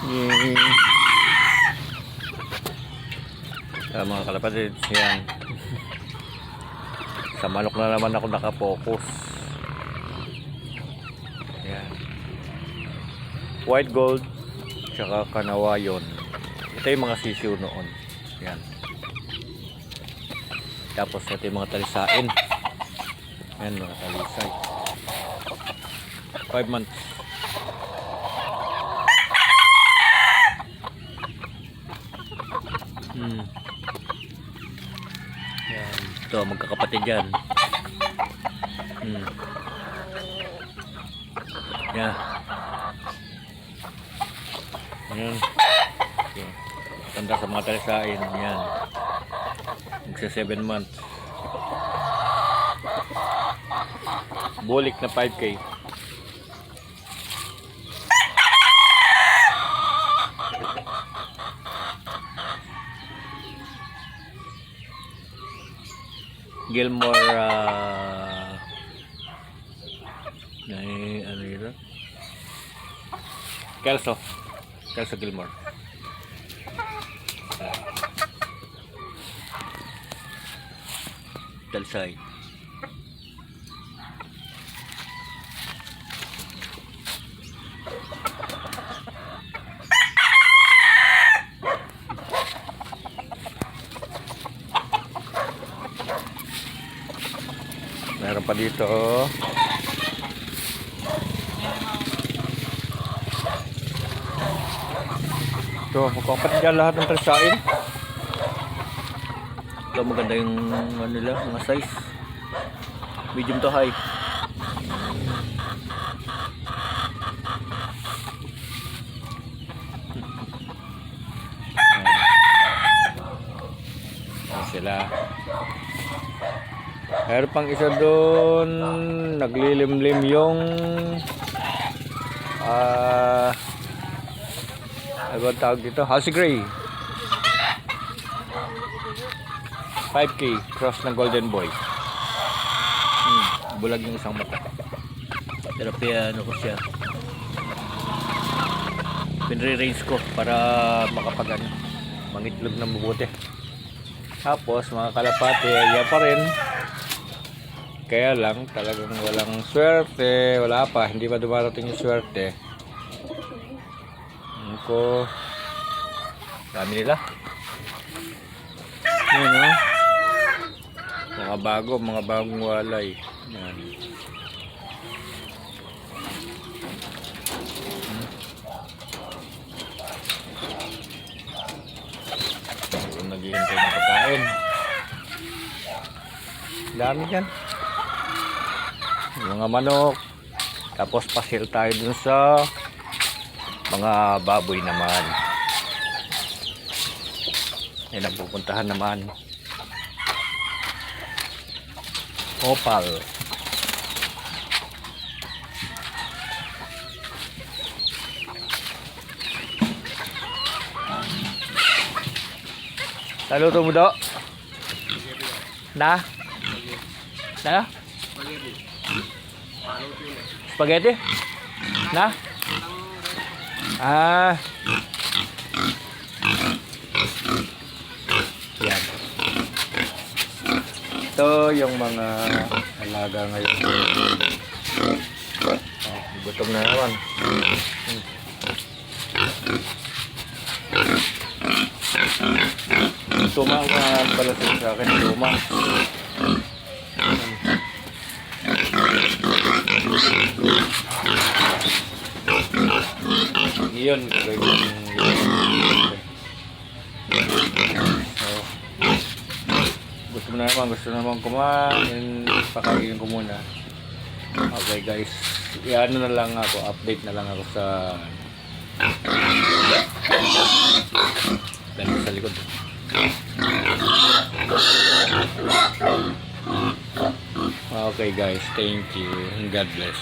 Yay. Mga kalapatid, yan. Sa manok na naman ako nakapokus. Yan. White gold tsaka kanawayon. Ito yung mga sisiw noon. Yan. Tapos ito yung mga talisain. Yan, mga talisay. 5 months. Yan. Ito, magkakapatid yan. Yan. Ayan. Okay. Tanda sa mga talisain. Yan. Magsa 7 months. Bulik na 5K. Gilmore ano yun? Kelso Gilmore. Talisay. Meron pa dito, oh. Ito, magkakapatid dyan lahat ng talisain. Ito, maganda yung ano nila, mga size. Medium to high. Ayan sila. Meron pang isa doon, naglilimlim yung ano tawag dito? Halsey Gray. 5K cross ng Golden Boy. Bulag yung isang mata. Pero ano ko siya, pinre-range ko para makapag mangitlog na mabuti. Tapos mga kalapate, yan pa rin. Kaya lang talagang walang swerte, wala pa, hindi pa dumarating yung swerte. Ko dami nila. Yun, oh. Mga bagong walay. Yan. Naghihintay ng pagkain. Dami dyan. Mga manok. Tapos pasil tayo dun sa mga baboy naman. Yan ang pupuntahan naman. Opal. Saluto mo do? Na? Spaghetti? Na? Yan. Ito yung mga alaga ngayon. Gutom na naman. Tuma ang palasin sa akin. Tuma. Yun. Gusto naman kumain. Pakainin ko muna. Okay guys, ano na lang ako, update na lang ako sa dito sa likod. Okay guys, thank you and God bless.